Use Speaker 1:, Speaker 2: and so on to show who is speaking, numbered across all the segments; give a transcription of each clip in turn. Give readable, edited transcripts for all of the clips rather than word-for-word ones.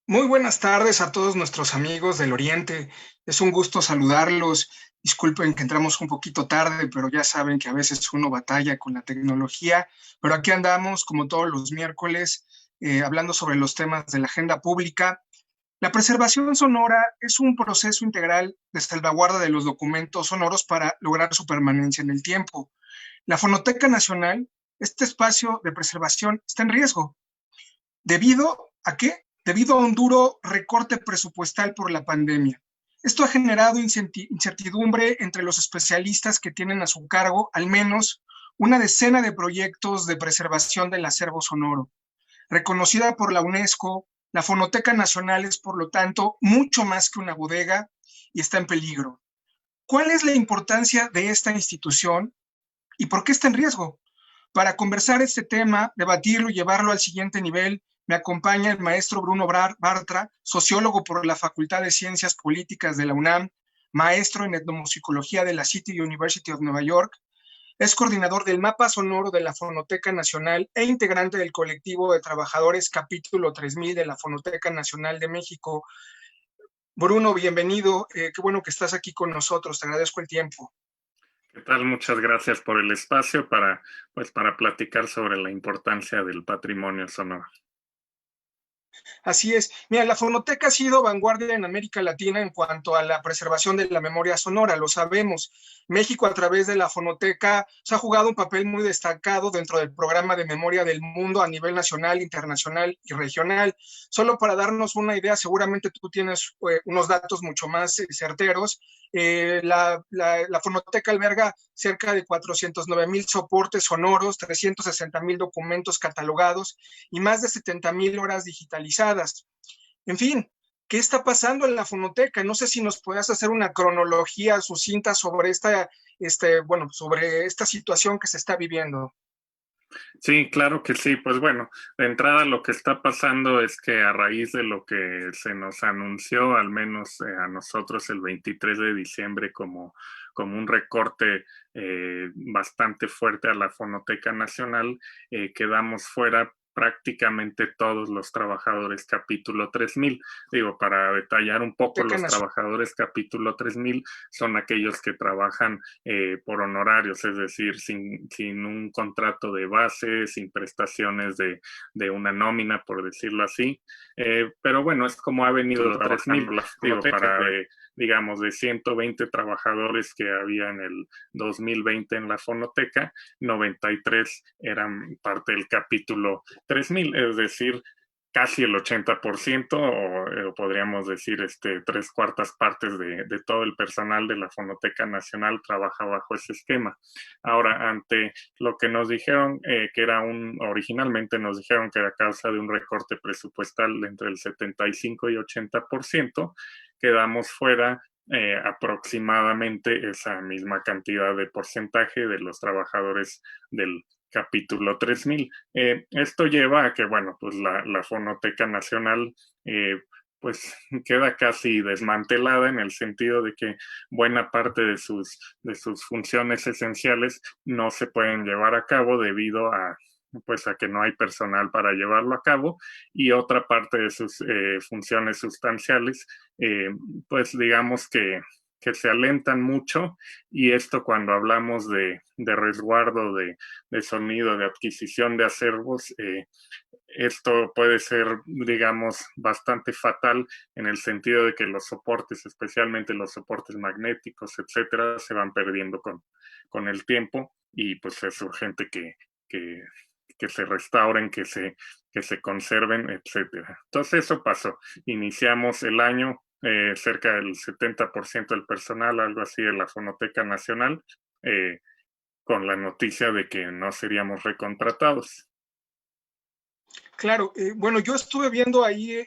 Speaker 1: Muy buenas tardes a todos nuestros amigos del Oriente. Es un gusto saludarlos. Disculpen que entramos un poquito tarde, pero ya saben que a veces uno batalla con la tecnología. Pero aquí andamos, como todos los miércoles, hablando sobre los temas de la agenda pública. La preservación sonora es un proceso integral de salvaguarda de los documentos sonoros para lograr su permanencia en el tiempo. La Fonoteca Nacional, este espacio de preservación, está en riesgo. ¿Debido a qué? Debido a un duro recorte presupuestal por la pandemia. Esto ha generado incertidumbre entre los especialistas que tienen a su cargo al menos una decena de proyectos de preservación del acervo sonoro. Reconocida por la UNESCO, la Fonoteca Nacional es, por lo tanto, mucho más que una bodega y está en peligro. ¿Cuál es la importancia de esta institución y por qué está en riesgo? Para conversar este tema, debatirlo y llevarlo al siguiente nivel, me acompaña el maestro Bruno Bartra, sociólogo por la Facultad de Ciencias Políticas de la UNAM, maestro en etnomusicología de la City University of Nueva York, es coordinador del Mapa Sonoro de la Fonoteca Nacional e integrante del colectivo de trabajadores Capítulo 3000 de la Fonoteca Nacional de México. Bruno, bienvenido. Qué bueno que estás aquí con nosotros. Te agradezco el tiempo.
Speaker 2: ¿Qué tal? Muchas gracias por el espacio para platicar sobre la importancia del patrimonio sonoro.
Speaker 1: Así es. Mira, la fonoteca ha sido vanguardia en América Latina en cuanto a la preservación de la memoria sonora, lo sabemos. México, a través de la fonoteca, se ha jugado un papel muy destacado dentro del programa de memoria del mundo a nivel nacional, internacional y regional. Solo para darnos una idea, seguramente tú tienes unos datos mucho más certeros. La fonoteca alberga cerca de 409,000 soportes sonoros, 360,000 documentos catalogados y más de 70,000 horas digitalizadas. En fin, ¿qué está pasando en la fonoteca? No sé si nos puedas hacer una cronología sucinta sobre sobre esta situación que se está viviendo.
Speaker 2: Sí, claro que sí. Pues bueno, de entrada lo que está pasando es que a raíz de lo que se nos anunció, al menos a nosotros el 23 de diciembre, como un recorte bastante fuerte a la Fonoteca Nacional, quedamos fuera prácticamente todos los trabajadores capítulo 3000. Digo, para detallar un poco,
Speaker 1: Fonoteca
Speaker 2: los
Speaker 1: Nacional.
Speaker 2: trabajadores capítulo 3000 son aquellos que trabajan por honorarios, es decir, sin un contrato de base, sin prestaciones de una nómina, por decirlo así. Pero bueno, es como ha venido
Speaker 1: Trabajando
Speaker 2: 3000,
Speaker 1: la
Speaker 2: digo,
Speaker 1: fonoteca.
Speaker 2: digamos, de 120 trabajadores que había en el 2020 en la fonoteca, 93 eran parte del capítulo 3000, es decir, casi el 80%, o podríamos decir tres cuartas partes de todo el personal de la Fonoteca Nacional trabaja bajo ese esquema. Ahora, ante lo que nos dijeron, originalmente nos dijeron que era causa de un recorte presupuestal entre el 75 y 80%, quedamos fuera aproximadamente esa misma cantidad de porcentaje de los trabajadores del capítulo 3000. Esto lleva a que, bueno, pues la Fonoteca Nacional pues queda casi desmantelada, en el sentido de que buena parte de sus funciones esenciales no se pueden llevar a cabo debido a pues a que no hay personal para llevarlo a cabo, y otra parte de sus funciones sustanciales, pues digamos que se alentan mucho, y esto, cuando hablamos de resguardo de sonido, de adquisición de acervos, esto puede ser, digamos, bastante fatal, en el sentido de que los soportes, especialmente los soportes magnéticos, etcétera, se van perdiendo con el tiempo, y pues es urgente que, que se restauren, que se conserven, etcétera. Entonces eso pasó. Iniciamos el año, cerca del 70% del personal, algo así, de la Fonoteca Nacional, eh, con la noticia de que no seríamos recontratados.
Speaker 1: Claro, bueno, yo estuve viendo ahí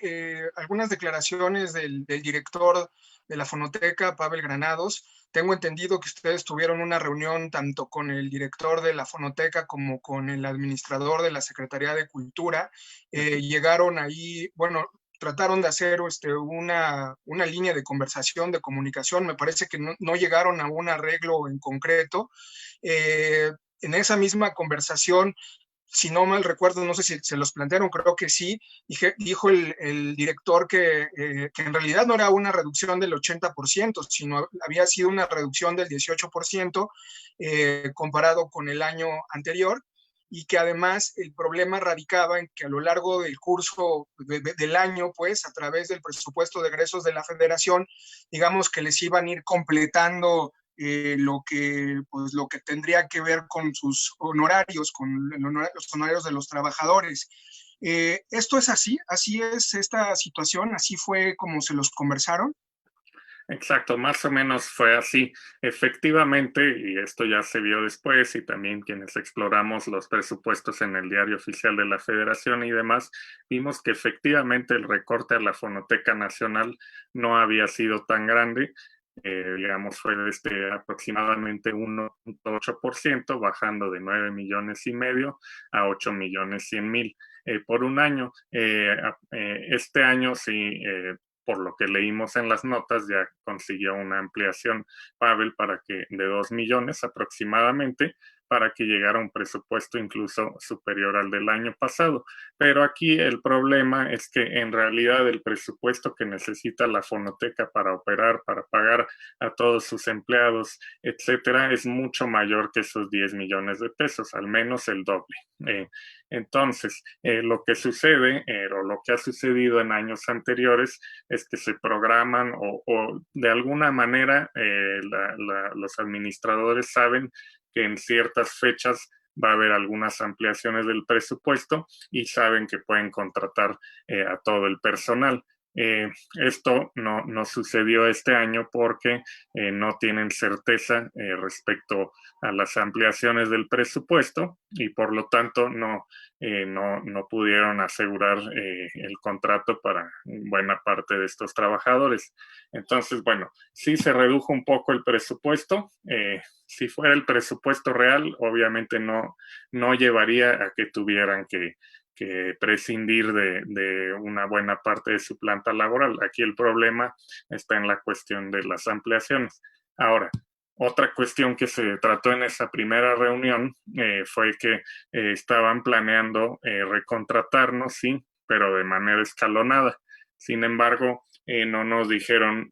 Speaker 1: algunas declaraciones del director de la Fonoteca, Pavel Granados. Tengo entendido que ustedes tuvieron una reunión tanto con el director de la Fonoteca como con el administrador de la Secretaría de Cultura. Llegaron ahí, bueno, trataron de hacer una línea de conversación, de comunicación. Me parece que no llegaron a un arreglo en concreto. En esa misma conversación si no mal recuerdo, no sé si se los plantearon, creo que sí, dijo el director que en realidad no era una reducción del 80%, sino había sido una reducción del 18% comparado con el año anterior, y que además el problema radicaba en que a lo largo del curso del año, pues a través del presupuesto de egresos de la federación, digamos que les iban a ir completando pues, lo que tendría que ver con sus honorarios, con los honorarios de los trabajadores. ¿Esto es así? ¿Así es esta situación? ¿Así fue como se los conversaron?
Speaker 2: Exacto, más o menos fue así. Efectivamente, y esto ya se vio después, y también quienes exploramos los presupuestos en el diario oficial de la Federación y demás, vimos que efectivamente el recorte a la Fonoteca Nacional no había sido tan grande. Digamos, fue de aproximadamente 1.8%, bajando de 9,5 millones a 8,100,000 por un año. Este año sí, por lo que leímos en las notas, ya consiguió una ampliación Pavel para que de 2 millones aproximadamente, para que llegara a un presupuesto incluso superior al del año pasado. Pero aquí el problema es que en realidad el presupuesto que necesita la Fonoteca para operar, para pagar a todos sus empleados, etcétera, es mucho mayor que esos 10 millones de pesos, al menos el doble. Entonces, lo que sucede, o lo que ha sucedido en años anteriores, es que se programan o de alguna manera los administradores saben que en ciertas fechas va a haber algunas ampliaciones del presupuesto y saben que pueden contratar a todo el personal. Esto no sucedió este año porque no tienen certeza respecto a las ampliaciones del presupuesto y por lo tanto no pudieron asegurar el contrato para buena parte de estos trabajadores. Entonces, bueno, sí se redujo un poco el presupuesto. Si fuera el presupuesto real, obviamente no llevaría a que tuvieran que prescindir de una buena parte de su planta laboral. Aquí el problema está en la cuestión de las ampliaciones. Ahora, otra cuestión que se trató en esa primera reunión fue que estaban planeando recontratarnos, sí, pero de manera escalonada. Sin embargo, no nos dijeron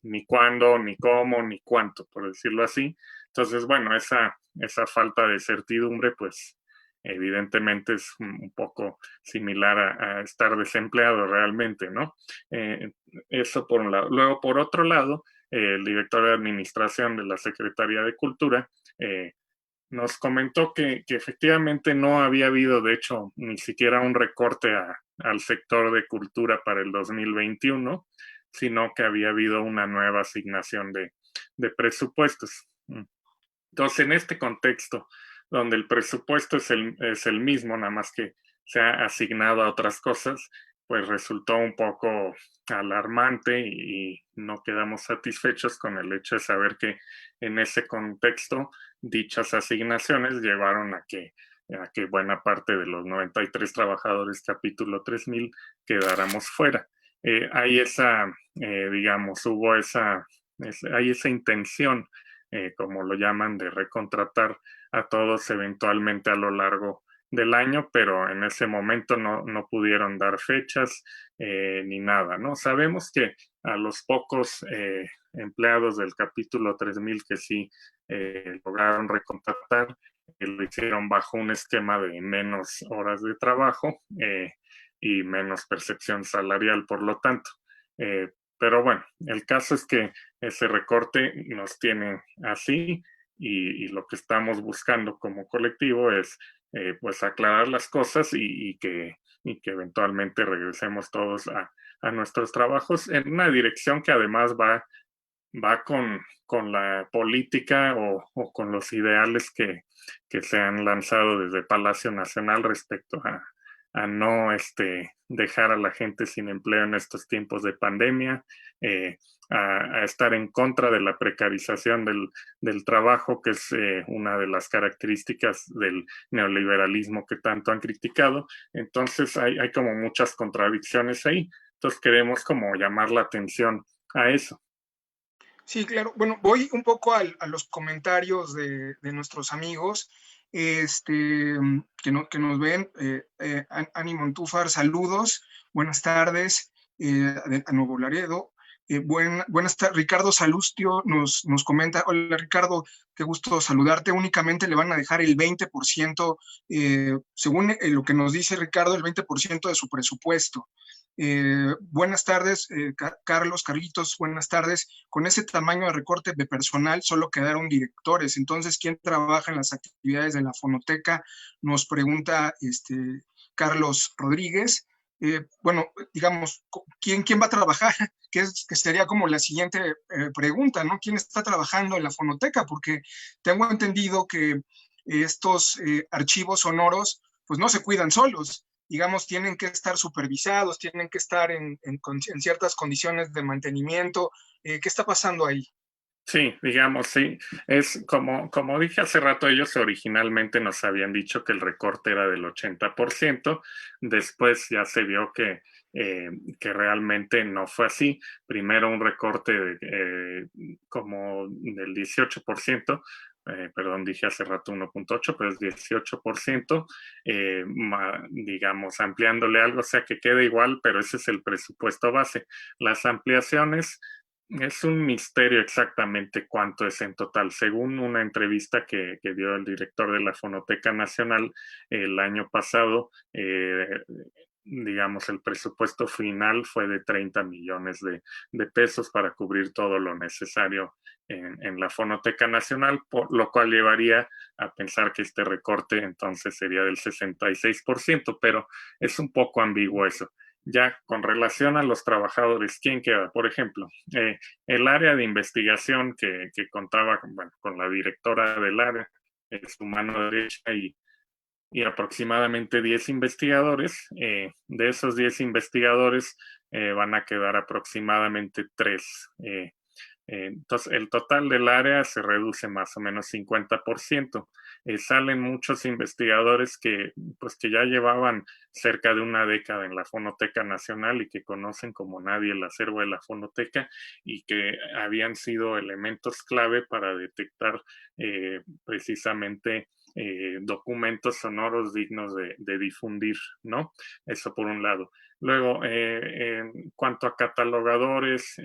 Speaker 2: ni cuándo, ni cómo, ni cuánto, por decirlo así. Entonces, bueno, esa falta de certidumbre, pues evidentemente es un poco similar a estar desempleado realmente, ¿no? Eso por un lado. Luego, por otro lado, el director de administración de la Secretaría de Cultura nos comentó que efectivamente no había habido, de hecho, ni siquiera un recorte al sector de cultura para el 2021, sino que había habido una nueva asignación de presupuestos. Entonces, en este contexto, donde el presupuesto es el mismo, nada más que se ha asignado a otras cosas, pues resultó un poco alarmante y no quedamos satisfechos con el hecho de saber que en ese contexto dichas asignaciones llevaron a que buena parte de los 93 trabajadores capítulo 3000 quedáramos fuera. Hay digamos, hay esa intención, como lo llaman, de recontratar a todos eventualmente a lo largo del año, pero en ese momento no pudieron dar fechas ni nada, ¿no? Sabemos que a los pocos empleados del capítulo 3000 que sí lograron recontratar, lo hicieron bajo un esquema de menos horas de trabajo y menos percepción salarial, por lo tanto. Pero bueno, el caso es que ese recorte nos tiene así y lo que estamos buscando como colectivo es pues aclarar las cosas y que eventualmente regresemos todos a nuestros trabajos en una dirección que además va con la política o con los ideales que se han lanzado desde Palacio Nacional respecto a no dejar a la gente sin empleo en estos tiempos de pandemia, a estar en contra de la precarización del trabajo, que es una de las características del neoliberalismo que tanto han criticado. Entonces hay como muchas contradicciones ahí. Entonces queremos como llamar la atención a eso.
Speaker 1: Sí, claro. Bueno, voy un poco a los comentarios de nuestros amigos. que nos ven. Ani Montúfar, saludos, buenas tardes, a Nuevo Laredo. Buenas tardes, Ricardo Salustio nos comenta: hola Ricardo, qué gusto saludarte. Únicamente le van a dejar el 20%, según lo que nos dice Ricardo, el 20% de su presupuesto. Buenas tardes, Carlitos, buenas tardes. Con ese tamaño de recorte de personal, solo quedaron directores. Entonces, ¿quién trabaja en las actividades de la fonoteca? Nos pregunta Carlos Rodríguez. Bueno, digamos, ¿quién va a trabajar? Que sería como la siguiente pregunta, ¿no? ¿Quién está trabajando en la fonoteca? Porque tengo entendido que estos archivos sonoros, pues no se cuidan solos, digamos, tienen que estar supervisados, tienen que estar en ciertas condiciones de mantenimiento. ¿Qué está pasando ahí?
Speaker 2: Sí, digamos, sí. Es como dije hace rato, ellos originalmente nos habían dicho que el recorte era del 80%, después ya se vio que realmente no fue así. Primero un recorte como del 18%, perdón, dije hace rato 1.8, pero es 18%, digamos, ampliándole algo, o sea que quede igual, pero ese es el presupuesto base. Las ampliaciones es un misterio exactamente cuánto es en total. Según una entrevista que dio el director de la Fonoteca Nacional el año pasado, digamos, el presupuesto final fue de 30 millones de pesos para cubrir todo lo necesario en la Fonoteca Nacional, por lo cual llevaría a pensar que este recorte entonces sería del 66%, pero es un poco ambiguo eso. Ya con relación a los trabajadores, ¿quién queda? Por ejemplo, el área de investigación que contaba bueno, con la directora del área, su mano derecha y aproximadamente 10 investigadores. De esos 10 investigadores van a quedar aproximadamente 3. Entonces, el total del área se reduce más o menos 50%. Salen muchos investigadores pues, que ya llevaban cerca de una década en la Fonoteca Nacional y que conocen como nadie el acervo de la Fonoteca y que habían sido elementos clave para detectar precisamente documentos sonoros dignos de difundir, ¿no? Eso por un lado. Luego, en cuanto a catalogadores,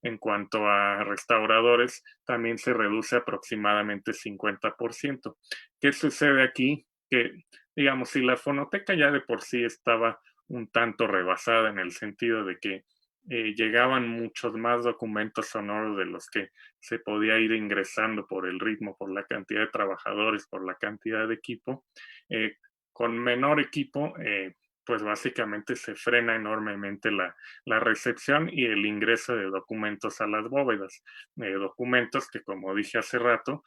Speaker 2: en cuanto a restauradores, también se reduce aproximadamente 50%. ¿Qué sucede aquí? Que, digamos, si la fonoteca ya de por sí estaba un tanto rebasada en el sentido de que llegaban muchos más documentos sonoros de los que se podía ir ingresando por el ritmo, por la cantidad de trabajadores, por la cantidad de equipo. Con menor equipo, pues básicamente se frena enormemente la recepción y el ingreso de documentos a las bóvedas. Documentos que, como dije hace rato,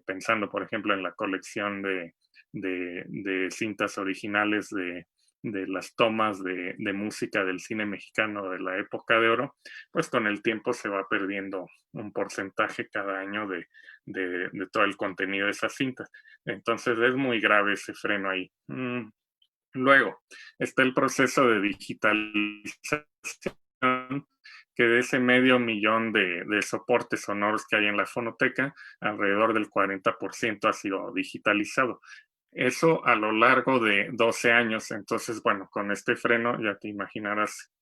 Speaker 2: pensando por ejemplo en la colección de cintas originales de las tomas de música del cine mexicano de la época de oro, pues con el tiempo se va perdiendo un porcentaje cada año de todo el contenido de esas cintas. Entonces es muy grave ese freno ahí. Luego está el proceso de digitalización, que de ese 500,000 de soportes sonoros que hay en la fonoteca, alrededor del 40% ha sido digitalizado. Eso a lo largo de 12 años. Entonces, bueno, con este freno ya te imaginarás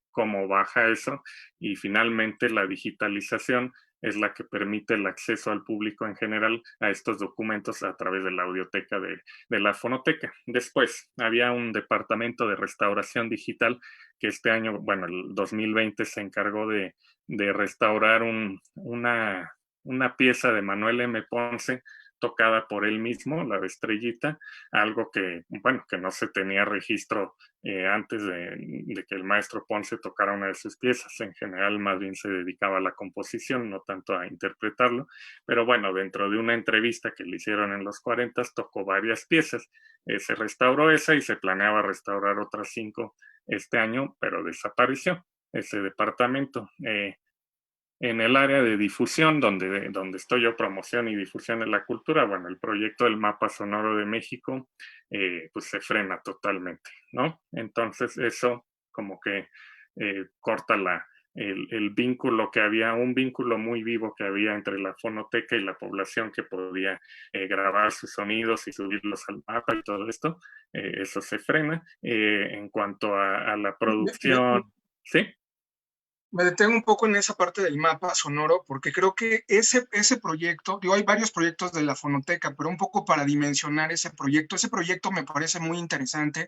Speaker 2: cómo baja eso. Y finalmente la digitalización es la que permite el acceso al público en general a estos documentos a través de la audioteca de la fonoteca. Después, había un departamento de restauración digital que este año, bueno, el 2020 se encargó de restaurar una pieza de Manuel M. Ponce tocada por él mismo, la de Estrellita, algo que, bueno, que no se tenía registro antes de que el maestro Ponce tocara una de sus piezas. En general, más bien se dedicaba a la composición, no tanto a interpretarlo. Pero bueno, dentro de una entrevista que le hicieron en los 40, tocó varias piezas. Se restauró esa y se planeaba restaurar otras 5 este año, pero desapareció ese departamento. En el área de difusión, donde estoy yo, promoción y difusión de la cultura, bueno, el proyecto del Mapa Sonoro de México, pues se frena totalmente, ¿no? Entonces eso como que corta el vínculo que había, un vínculo muy vivo que había entre la fonoteca y la población que podía grabar sus sonidos y subirlos al mapa y todo esto, eso se frena. En cuanto a la
Speaker 1: Me, me-
Speaker 2: producción, ¿sí?
Speaker 1: Me detengo un poco en esa parte del mapa sonoro porque creo que ese proyecto, digo, hay varios proyectos de la fonoteca, pero un poco para dimensionar ese proyecto me parece muy interesante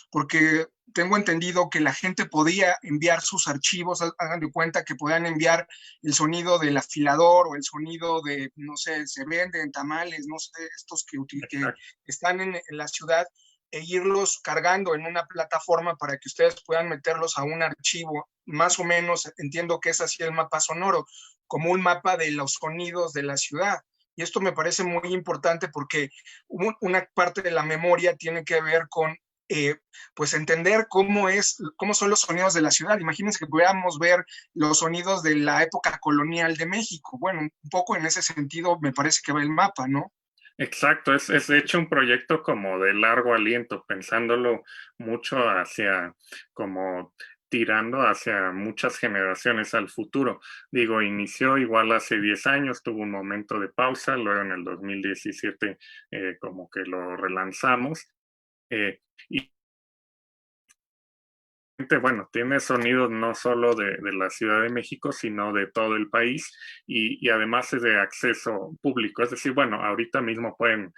Speaker 1: porque tengo entendido que la gente podía enviar sus archivos, hagan de cuenta que podían enviar el sonido del afilador o el sonido de, no sé, se venden tamales, no sé, estos que
Speaker 2: Exacto.
Speaker 1: están en la ciudad, e irlos cargando en una plataforma para que ustedes puedan meterlos a un archivo. Más o menos entiendo que es así el mapa sonoro, como un mapa de los sonidos de la ciudad. Y esto me parece muy importante porque una parte de la memoria tiene que ver con pues entender cómo son los sonidos de la ciudad. Imagínense que pudiéramos ver los sonidos de la época colonial de México. Bueno, un poco en ese sentido me parece que va el mapa, ¿no?
Speaker 2: Exacto, es de hecho un proyecto como de largo aliento, pensándolo mucho hacia, como tirando hacia muchas generaciones al futuro. Digo, inició igual hace 10 años, tuvo un momento de pausa, luego en el 2017 como que lo relanzamos. Y bueno, tiene sonidos no solo de la Ciudad de México, sino de todo el país y además es de acceso público. Es decir, bueno, ahorita mismo pueden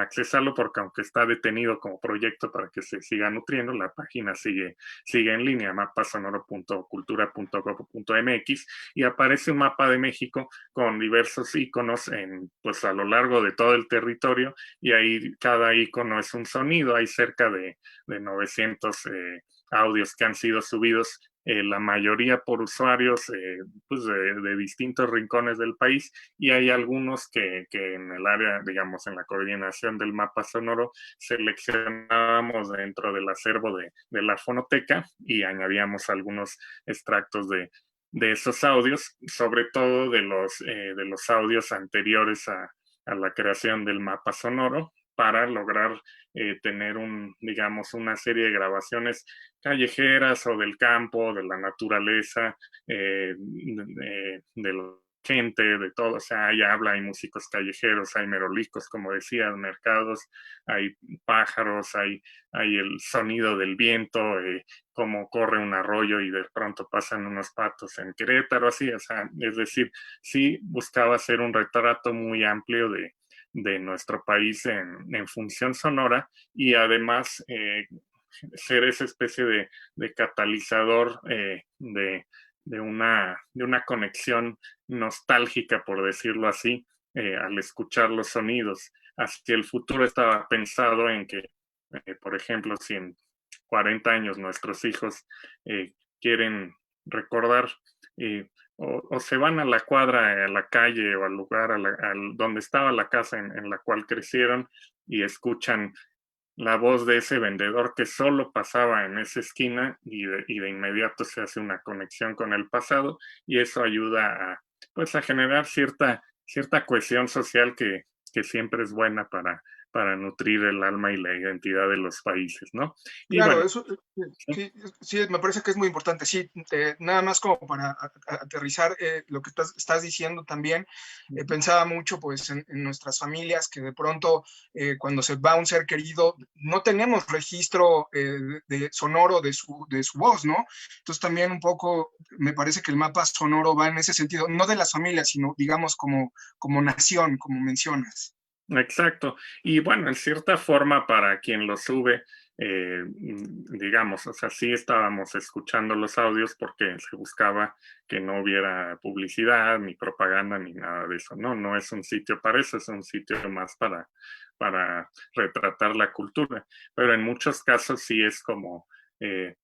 Speaker 2: accesarlo porque aunque está detenido como proyecto para que se siga nutriendo, la página sigue en línea, mapasonoro.cultura.gov.mx y aparece un mapa de México con diversos iconos pues a lo largo de todo el territorio y ahí cada icono es un sonido. Hay cerca de 900 audios que han sido subidos, la mayoría por usuarios pues de distintos rincones del país y hay algunos que en el área, digamos, en la coordinación del mapa sonoro, seleccionábamos dentro del acervo de la fonoteca y añadíamos algunos extractos de esos audios, sobre todo de los audios anteriores a la creación del mapa sonoro para lograr tener digamos, una serie de grabaciones callejeras o del campo, de la naturaleza, de la gente, de todo. O sea, hay habla, hay músicos callejeros, hay merolicos, como decía, mercados, hay pájaros, hay el sonido del viento, cómo corre un arroyo y de pronto pasan unos patos en Querétaro, así, o sea, es decir, sí buscaba hacer un retrato muy amplio de nuestro país en función sonora y además ser esa especie de catalizador de una conexión nostálgica, por decirlo así, al escuchar los sonidos. Hacia el futuro estaba pensado en que, por ejemplo, si en 40 años nuestros hijos quieren recordar o se van a la cuadra, a la calle o al lugar donde estaba la casa en la cual crecieron y escuchan la voz de ese vendedor que solo pasaba en esa esquina y de inmediato se hace una conexión con el pasado y eso ayuda pues a generar cierta cohesión social que siempre es buena para nutrir el alma y la identidad de los países, ¿no? Y
Speaker 1: Claro,
Speaker 2: bueno,
Speaker 1: eso sí, sí, me parece que es muy importante. Sí, nada más como para aterrizar lo que estás diciendo también, pensaba mucho pues en nuestras familias que de pronto cuando se va un ser querido no tenemos registro sonoro de su voz, ¿no? Entonces también un poco me parece que el mapa sonoro va en ese sentido, no de las familias, sino digamos como nación, como mencionas.
Speaker 2: exacto. Y bueno, en cierta forma para quien lo sube, digamos, o sea, sí estábamos escuchando los audios porque se buscaba que no hubiera publicidad, ni propaganda, ni nada de eso. No, no es un sitio para eso, es un sitio más para retratar la cultura. Pero en muchos casos sí es como eh,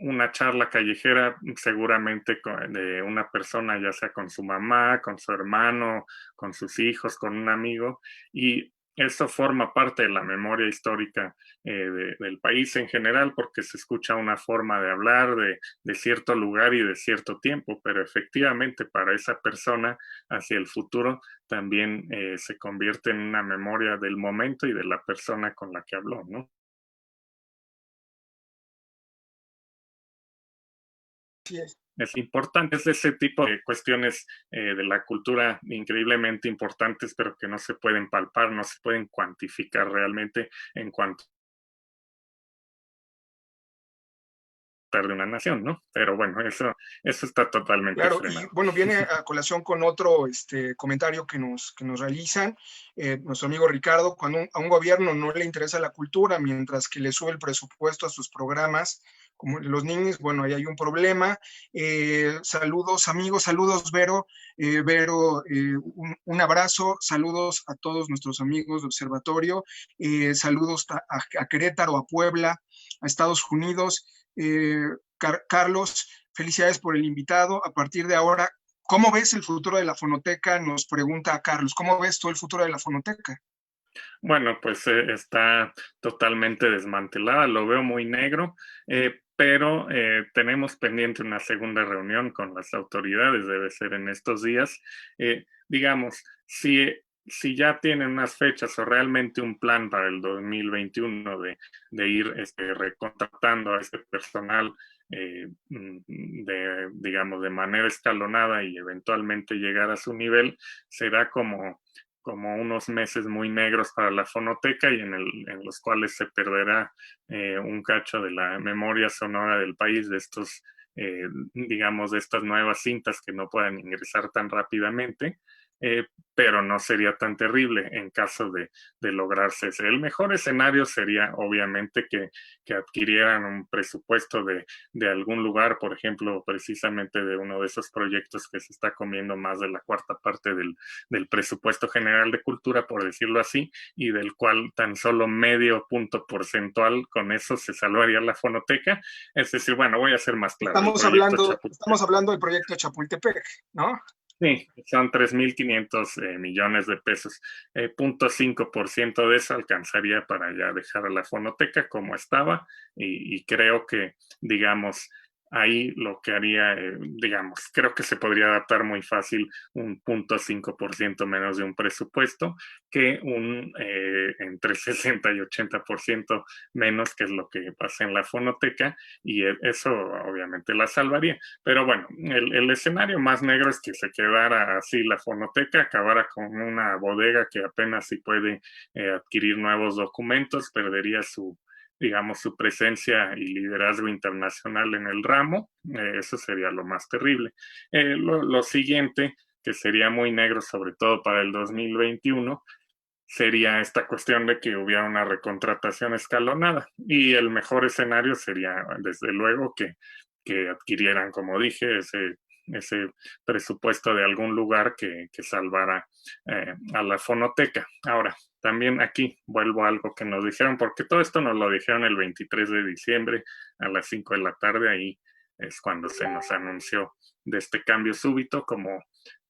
Speaker 2: una charla callejera seguramente de una persona, ya sea con su mamá, con su hermano, con sus hijos, con un amigo, y eso forma parte de la memoria histórica del país en general, porque se escucha una forma de hablar de cierto lugar y de cierto tiempo, pero efectivamente para esa persona hacia el futuro también se convierte en una memoria del momento y de la persona con la que habló, ¿no?
Speaker 1: Sí,
Speaker 2: es importante. Es de ese tipo de cuestiones de la cultura increíblemente importantes, pero que no se pueden palpar, no se pueden cuantificar realmente en cuanto de una nación, ¿no? Pero bueno, eso está totalmente
Speaker 1: Claro, y
Speaker 2: frenado.
Speaker 1: bueno, viene a colación con otro comentario que nos realizan nuestro amigo Ricardo. Cuando a un gobierno no le interesa la cultura, mientras que le sube el presupuesto a sus programas, como los niños, bueno, ahí hay un problema. Saludos amigos, saludos Vero. Vero, un abrazo, saludos a todos nuestros amigos de Observatorio, saludos a Querétaro, a Puebla, a Estados Unidos. Carlos, felicidades por el invitado. A partir de ahora, ¿cómo ves el futuro de la fonoteca? Nos pregunta Carlos, ¿cómo ves tú el futuro de la fonoteca?
Speaker 2: Bueno, pues está totalmente desmantelada, lo veo muy negro, pero tenemos pendiente una segunda reunión con las autoridades, debe ser en estos días. Digamos, si ya tienen unas fechas o realmente un plan para el 2021 de ir recontratando a este personal digamos, de manera escalonada y eventualmente llegar a su nivel, será como unos meses muy negros para la fonoteca y en los cuales se perderá un cacho de la memoria sonora del país, de estos, digamos, de estas nuevas cintas que no puedan ingresar tan rápidamente. Pero no sería tan terrible en caso de lograrse ese. El mejor escenario sería, obviamente, que adquirieran un presupuesto de algún lugar, por ejemplo, precisamente de uno de esos proyectos que se está comiendo más de la cuarta parte del presupuesto general de cultura, por decirlo así, y del cual tan solo medio punto porcentual con eso se salvaría la fonoteca. Es decir, bueno, voy a ser más claro, el proyecto Chapultepec.
Speaker 1: Estamos hablando del proyecto Chapultepec, ¿no?
Speaker 2: Sí, son 3.500 millones de pesos. 0.5% de eso alcanzaría para ya dejar a la fonoteca como estaba y creo que, digamos, ahí lo que haría, digamos, creo que se podría adaptar muy fácil un 0.5% menos de un presupuesto que entre 60 y 80% menos, que es lo que pasa en la fonoteca, y eso obviamente la salvaría. Pero bueno, el escenario más negro es que se quedara así la fonoteca, acabara con una bodega que apenas si puede adquirir nuevos documentos, perdería digamos, su presencia y liderazgo internacional en el ramo. Eso sería lo más terrible. Lo siguiente, que sería muy negro, sobre todo para el 2021, sería esta cuestión de que hubiera una recontratación escalonada. Y el mejor escenario sería, desde luego, que adquirieran, como dije, ese presupuesto de algún lugar que salvara a la fonoteca. Ahora, también aquí vuelvo a algo que nos dijeron, porque todo esto nos lo dijeron el 23 de diciembre a las 5 de la tarde, ahí es cuando se nos anunció de este cambio súbito, como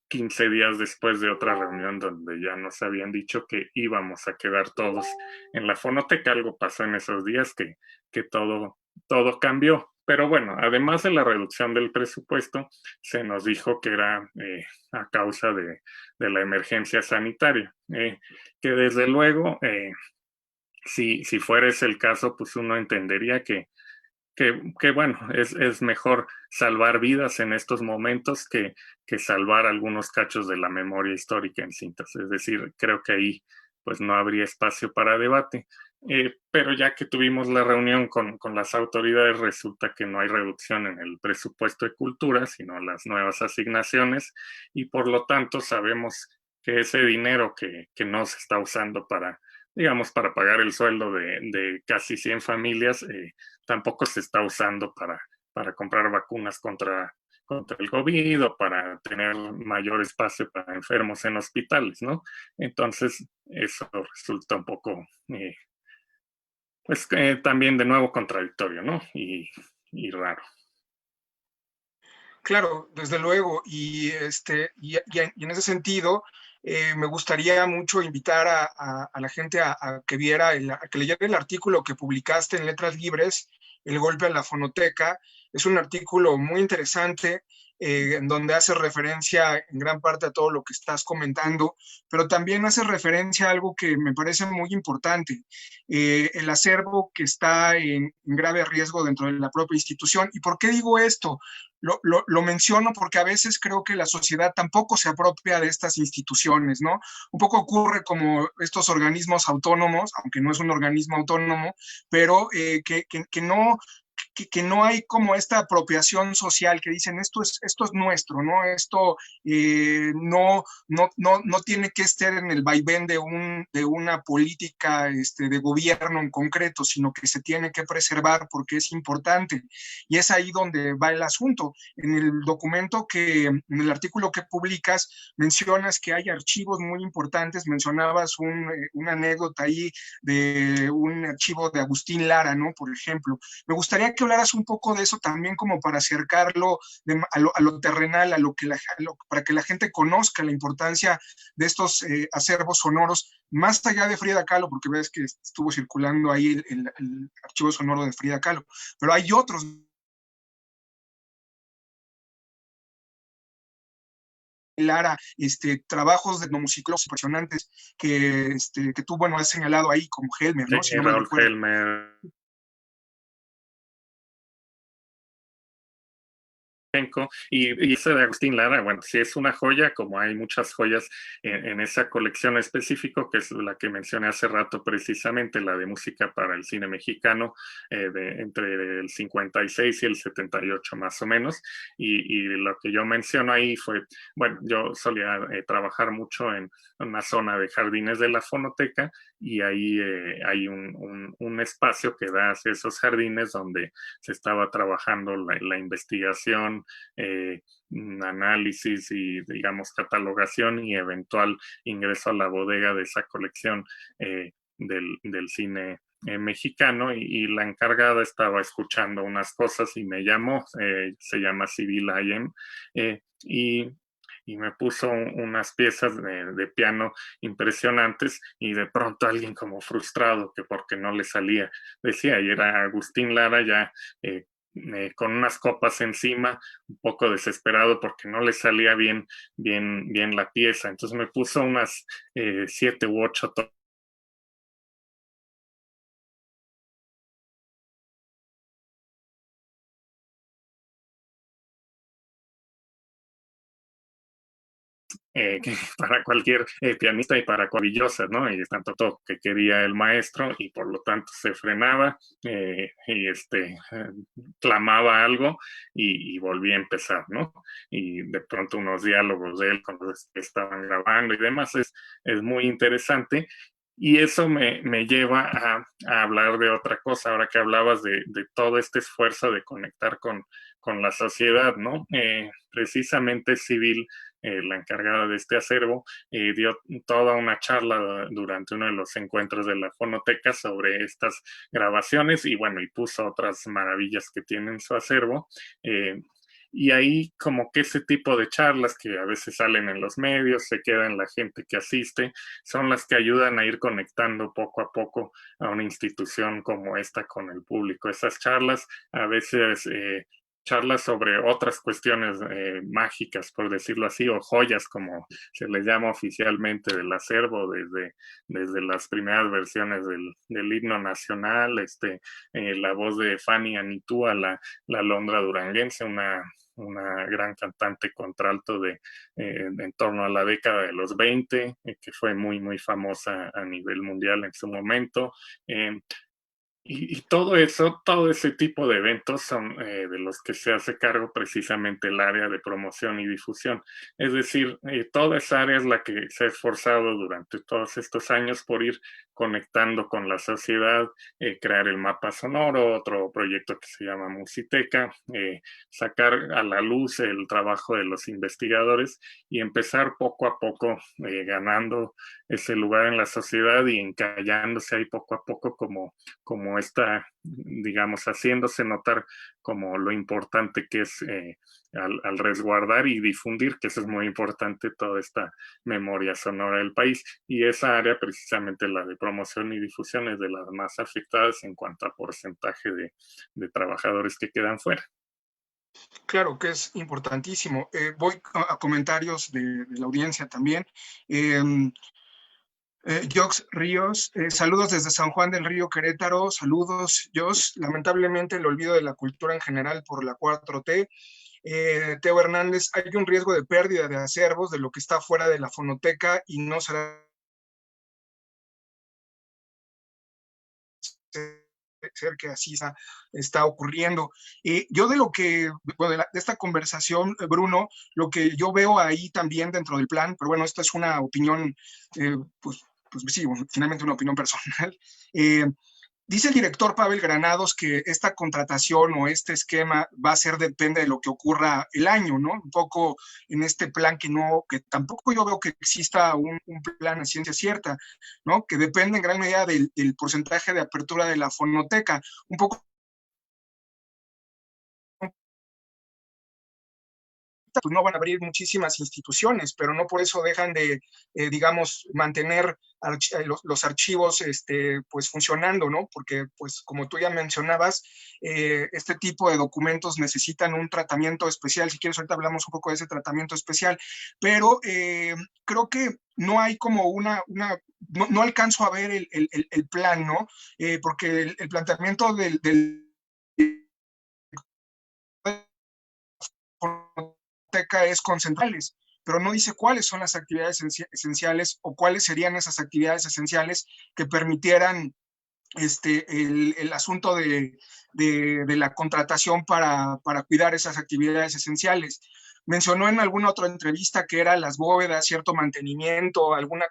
Speaker 2: 15 días después de otra reunión donde ya nos habían dicho que íbamos a quedar todos en la fonoteca. Algo pasó en esos días que todo cambió. Pero bueno, además de la reducción del presupuesto, se nos dijo que era a causa de la emergencia sanitaria, que desde luego, si fuera ese el caso, pues uno entendería que bueno, es mejor salvar vidas en estos momentos que salvar algunos cachos de la memoria histórica en cintas. Es decir, creo que ahí pues no habría espacio para debate. Pero ya que tuvimos la reunión con las autoridades, resulta que no hay reducción en el presupuesto de cultura, sino las nuevas asignaciones, y por lo tanto sabemos que ese dinero que no se está usando para, digamos, para pagar el sueldo de casi 100 familias, tampoco se está usando para comprar vacunas contra el COVID o para tener mayor espacio para enfermos en hospitales, ¿no? Entonces, eso resulta un poco, pues también de nuevo contradictorio, ¿no? Y raro.
Speaker 1: Claro, desde luego. Y en ese sentido, me gustaría mucho invitar a la gente a que viera, a que leyera el artículo que publicaste en Letras Libres, El golpe a la fonoteca. Es un artículo muy interesante en donde hace referencia en gran parte a todo lo que estás comentando, pero también hace referencia a algo que me parece muy importante, el acervo que está en grave riesgo dentro de la propia institución. ¿Y por qué digo esto? Lo menciono porque a veces creo que la sociedad tampoco se apropia de estas instituciones, ¿no? Un poco ocurre como estos organismos autónomos, aunque no es un organismo autónomo, pero que no que no hay como esta apropiación social que dicen esto es nuestro, ¿no? Esto no tiene que estar en el vaivén de una política de gobierno en concreto, sino que se tiene que preservar porque es importante. Y es ahí donde va el asunto. En el documento en el artículo que publicas, mencionas que hay archivos muy importantes, mencionabas una anécdota ahí de un archivo de Agustín Lara, ¿no? Por ejemplo. Me gustaría que hablaras un poco de eso también como para acercarlo a lo terrenal, para que la gente conozca la importancia de estos acervos sonoros, más allá de Frida Kahlo, porque ves que estuvo circulando ahí el archivo sonoro de Frida Kahlo, pero hay otros. Lara, trabajos de etnomusicólogos impresionantes que tú, bueno, has señalado ahí como Helmer,
Speaker 2: Sí,
Speaker 1: ¿no? Si no mal
Speaker 2: Raúl
Speaker 1: recuerdo.
Speaker 2: Helmer. Y ese de Agustín Lara, bueno, sí es una joya, como hay muchas joyas en esa colección específico, que es la que mencioné hace rato precisamente, la de música para el cine mexicano, entre el 56 y el 78 más o menos, y lo que yo menciono ahí fue, bueno, yo solía trabajar mucho en una zona de jardines de la fonoteca, y ahí hay un espacio que da hacia esos jardines donde se estaba trabajando la investigación, análisis y, digamos, catalogación y eventual ingreso a la bodega de esa colección del cine mexicano, y la encargada estaba escuchando unas cosas y me llamó, se llama Civil IM, y me puso unas piezas de piano impresionantes, y de pronto alguien como frustrado que porque no le salía, decía, y era Agustín Lara ya con unas copas encima, un poco desesperado porque no le salía bien la pieza. Entonces me puso unas 7 u 8 que para cualquier pianista y para cuavillosa, ¿no? Y tanto todo que quería el maestro, y por lo tanto se frenaba y clamaba algo y volvía a empezar, ¿no? Y de pronto unos diálogos de él cuando estaban grabando y demás es muy interesante. Y eso me lleva a hablar de otra cosa, ahora que hablabas de todo este esfuerzo de conectar con la sociedad, ¿no? Precisamente Civil, la encargada de este acervo, dio toda una charla durante uno de los encuentros de la fonoteca sobre estas grabaciones, y bueno, y puso otras maravillas que tiene en su acervo. Y ahí como que ese tipo de charlas que a veces salen en los medios, se queda en la gente que asiste, son las que ayudan a ir conectando poco a poco a una institución como esta con el público. Esas charlas a veces charlas sobre otras cuestiones mágicas, por decirlo así, o joyas, como se les llama oficialmente, del acervo, desde las primeras versiones del himno nacional, la voz de Fanny Anitúa, la Londra duranguense, una gran cantante contralto en torno a la década de los 20, que fue muy famosa a nivel mundial en su momento. Y todo eso, todo ese tipo de eventos son de los que se hace cargo precisamente el área de promoción y difusión. Es decir, toda esa área es la que se ha esforzado durante todos estos años por ir conectando con la sociedad, crear el mapa sonoro, otro proyecto que se llama Musiteca, sacar a la luz el trabajo de los investigadores y empezar poco a poco ganando ese lugar en la sociedad y encallándose ahí poco a poco como está, digamos, haciéndose notar como lo importante que es al resguardar y difundir, que eso es muy importante, toda esta memoria sonora del país. Y esa área, precisamente la de promoción y difusión, es de las más afectadas en cuanto a porcentaje de trabajadores que quedan fuera.
Speaker 1: Claro que es importantísimo. Voy a comentarios de la audiencia también. Eh, Jox Ríos, saludos desde San Juan del Río, Querétaro. Saludos, Jox. Lamentablemente el olvido de la cultura en general por la 4T. Teo Hernández, hay un riesgo de pérdida de acervos de lo que está fuera de la fonoteca y no será ser que así está ocurriendo. Yo de lo que, bueno, de esta conversación, Bruno, lo que yo veo ahí también dentro del plan, pero bueno, esta es una opinión, pues, pues sí, bueno, finalmente una opinión personal. Eh, Dice el director Pavel Granados que esta contratación o este esquema va a ser depende de lo que ocurra el año, ¿no? Un poco en este plan que tampoco yo veo que exista un plan a ciencia cierta, ¿no? Que depende en gran medida del porcentaje de apertura de la fonoteca. Un poco pues no van a abrir muchísimas instituciones, pero no por eso dejan de, digamos, mantener los archivos pues funcionando, ¿no? Porque, pues, como tú ya mencionabas, este tipo de documentos necesitan un tratamiento especial. Si quieres, ahorita hablamos un poco de ese tratamiento especial, pero creo que no hay como no alcanzo a ver el plan, ¿no? Porque el planteamiento del es concentrales, pero no dice cuáles son las actividades esenciales o cuáles serían esas actividades esenciales que permitieran el asunto de la contratación para cuidar esas actividades esenciales. Mencionó en alguna otra entrevista que eran las bóvedas, cierto mantenimiento, alguna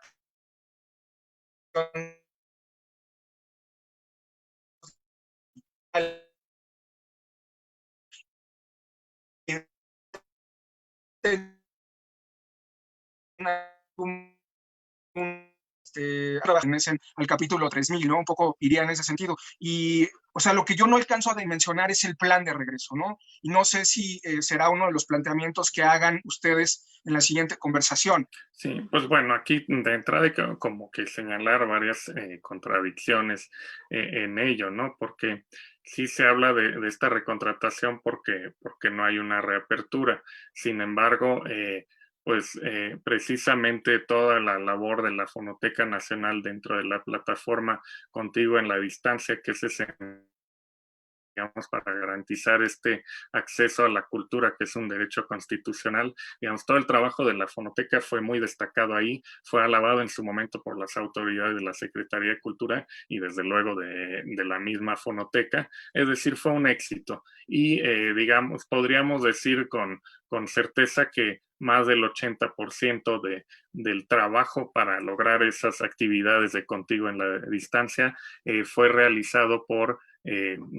Speaker 1: pertenecen al capítulo 3000, ¿no? Un poco iría en ese sentido. Y, o sea, lo que yo no alcanzo a dimensionar es el plan de regreso, ¿no? Y no sé si será uno de los planteamientos que hagan ustedes en la siguiente conversación.
Speaker 2: Sí, pues bueno, aquí de entrada hay que como que señalar varias contradicciones en ello, ¿no? Porque sí se habla de esta recontratación porque no hay una reapertura. Sin embargo, pues precisamente toda la labor de la Fonoteca Nacional dentro de la plataforma Contigo en la Distancia, que es ese, digamos, para garantizar este acceso a la cultura, que es un derecho constitucional. Digamos, todo el trabajo de la Fonoteca fue muy destacado ahí, fue alabado en su momento por las autoridades de la Secretaría de Cultura y desde luego de la misma Fonoteca, es decir, fue un éxito. Y digamos, podríamos decir con certeza que más del 80% del trabajo para lograr esas actividades de Contigo en la Distancia fue realizado por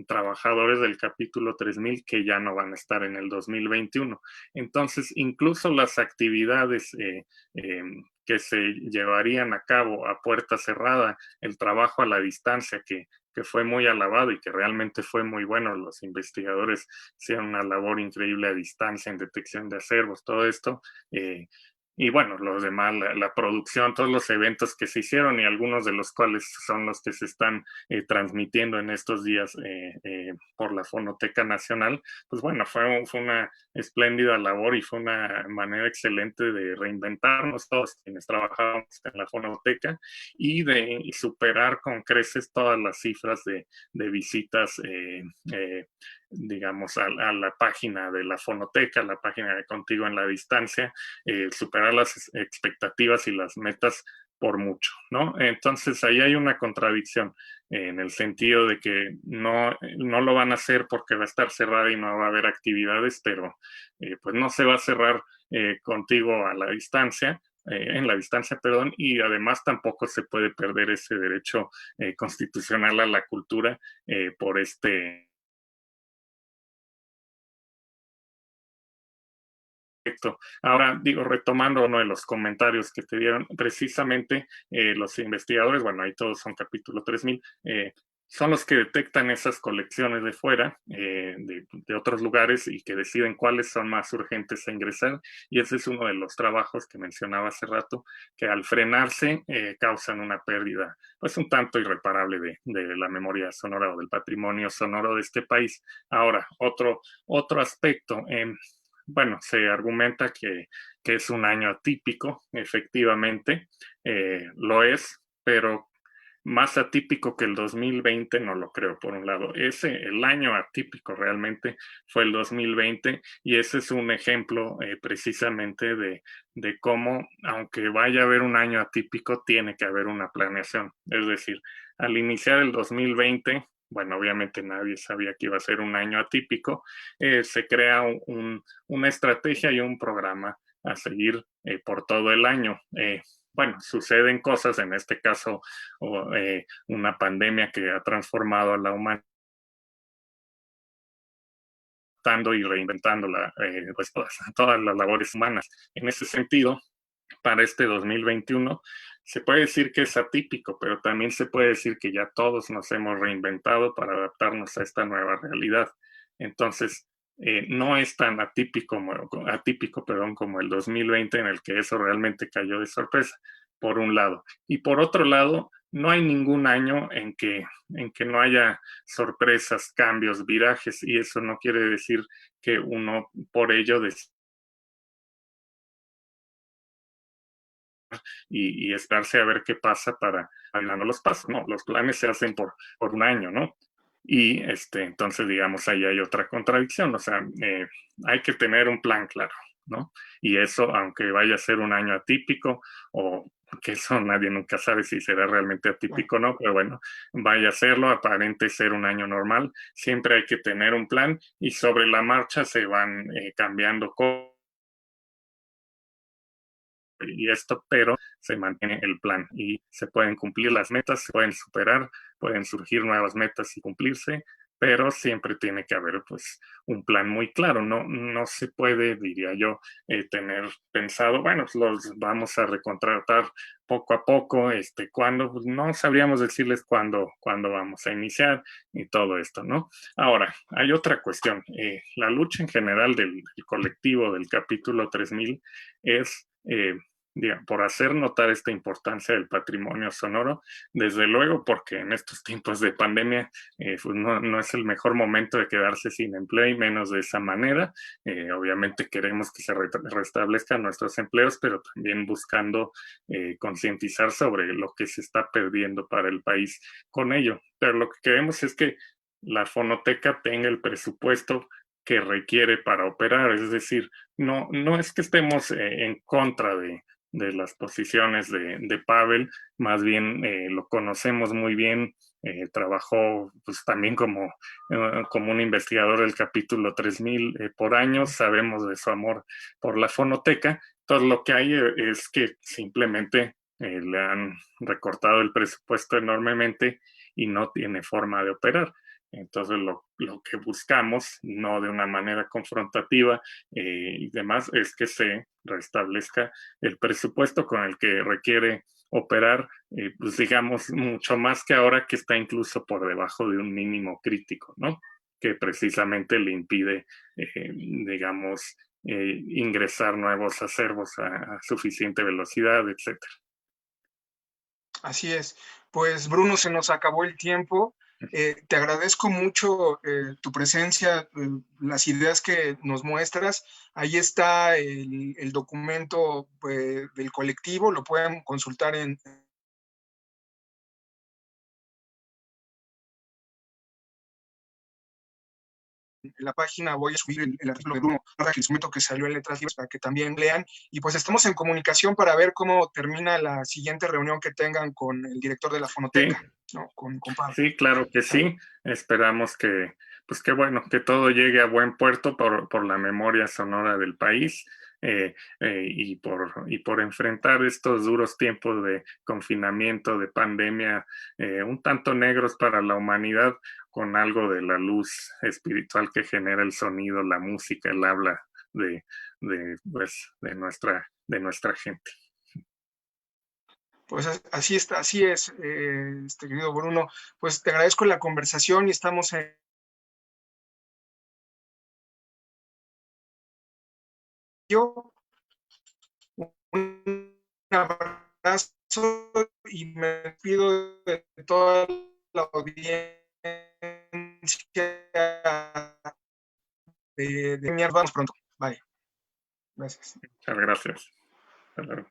Speaker 2: trabajadores del capítulo 3000 que ya no van a estar en el 2021. Entonces, incluso las actividades que se llevarían a cabo a puerta cerrada, el trabajo a la distancia que fue muy alabado y que realmente fue muy bueno. Los investigadores hicieron una labor increíble a distancia en detección de acervos, todo esto. Y bueno, los demás, la producción, todos los eventos que se hicieron y algunos de los cuales son los que se están transmitiendo en estos días por la Fonoteca Nacional, pues bueno, fue una espléndida labor y fue una manera excelente de reinventarnos todos quienes trabajábamos en la Fonoteca y de superar con creces todas las cifras de visitas digamos, a la página de la Fonoteca, la página de Contigo en la Distancia, superar las expectativas y las metas por mucho, ¿no? Entonces ahí hay una contradicción en el sentido de que no lo van a hacer porque va a estar cerrada y no va a haber actividades, pero pues no se va a cerrar Contigo a la distancia, en la distancia, perdón, y además tampoco se puede perder ese derecho constitucional a la cultura por este Perfecto. Ahora, digo, retomando uno de los comentarios que te dieron, precisamente los investigadores, bueno, ahí todos son capítulo 3000, son los que detectan esas colecciones de fuera, de otros lugares, y que deciden cuáles son más urgentes a ingresar. Y ese es uno de los trabajos que mencionaba hace rato, que al frenarse causan una pérdida, pues un tanto irreparable de la memoria sonora o del patrimonio sonoro de este país. Ahora, otro aspecto, bueno, se argumenta que es un año atípico, efectivamente, lo es, pero más atípico que el 2020 no lo creo, por un lado. El año atípico realmente fue el 2020, y ese es un ejemplo precisamente de cómo, aunque vaya a haber un año atípico, tiene que haber una planeación. Es decir, al iniciar el 2020, bueno, obviamente nadie sabía que iba a ser un año atípico, se crea una estrategia y un programa a seguir por todo el año. Bueno, suceden cosas, en este caso una pandemia que ha transformado a la humanidad y reinventando pues todas las labores humanas. En ese sentido, para este 2021, se puede decir que es atípico, pero también se puede decir que ya todos nos hemos reinventado para adaptarnos a esta nueva realidad. Entonces, no es tan atípico, como el 2020, en el que eso realmente cayó de sorpresa, por un lado. Y por otro lado, no hay ningún año en que no haya sorpresas, cambios, virajes, y eso no quiere decir que uno por ello y esperarse a ver qué pasa para bailando los pasos. No, los planes se hacen por un año, ¿no? Y entonces, digamos, ahí hay otra contradicción, o sea, hay que tener un plan claro, ¿no? Y eso, aunque vaya a ser un año atípico, o que eso nadie nunca sabe si será realmente atípico o no, pero bueno, vaya a serlo, aparente ser un año normal, siempre hay que tener un plan, y sobre la marcha se van cambiando cosas y esto, pero se mantiene el plan y se pueden cumplir las metas, se pueden superar, pueden surgir nuevas metas y cumplirse, pero siempre tiene que haber pues un plan muy claro. No se puede, diría yo, tener pensado, bueno, pues, los vamos a recontratar poco a poco, cuándo, pues no sabríamos decirles cuándo vamos a iniciar y todo esto, ¿no? Ahora, hay otra cuestión. La lucha en general del colectivo del capítulo 3000 es por hacer notar esta importancia del patrimonio sonoro, desde luego porque en estos tiempos de pandemia pues no es el mejor momento de quedarse sin empleo, y menos de esa manera. Obviamente queremos que se restablezcan nuestros empleos, pero también buscando concientizar sobre lo que se está perdiendo para el país con ello. Pero lo que queremos es que la fonoteca tenga el presupuesto que requiere para operar, es decir, no es que estemos en contra de las posiciones de Pavel, más bien lo conocemos muy bien, trabajó pues también como un investigador del capítulo 3000 por años, sabemos de su amor por la fonoteca. Todo lo que hay es que simplemente le han recortado el presupuesto enormemente y no tiene forma de operar. Entonces lo que buscamos, no de una manera confrontativa y demás, es que se restablezca el presupuesto con el que requiere operar, pues digamos, mucho más que ahora, que está incluso por debajo de un mínimo crítico, ¿no? Que precisamente le impide, digamos, ingresar nuevos acervos a suficiente velocidad, etcétera.
Speaker 1: Así es. Pues Bruno, se nos acabó el tiempo. Te agradezco mucho tu presencia, las ideas que nos muestras. Ahí está el documento del colectivo, lo pueden consultar en la página. Voy a subir el artículo de Bruno, el instrumento que salió en Letras Libres, para que también lean. Y pues estamos en comunicación para ver cómo termina la siguiente reunión que tengan con el director de la
Speaker 2: Sí,
Speaker 1: fonoteca, ¿no? Con Pablo.
Speaker 2: sí, claro que sí. Esperamos pues que bueno, que todo llegue a buen puerto por la memoria sonora del país, y por enfrentar estos duros tiempos de confinamiento, de pandemia, un tanto negros para la humanidad, con algo de la luz espiritual que genera el sonido, la música, el habla pues, de nuestra gente.
Speaker 1: Pues así está, así es, querido Bruno. Pues te agradezco la conversación y estamos en yo. Un abrazo y me despido de toda la audiencia de Vamos pronto. Bye. Gracias.
Speaker 2: Muchas gracias. Hasta luego.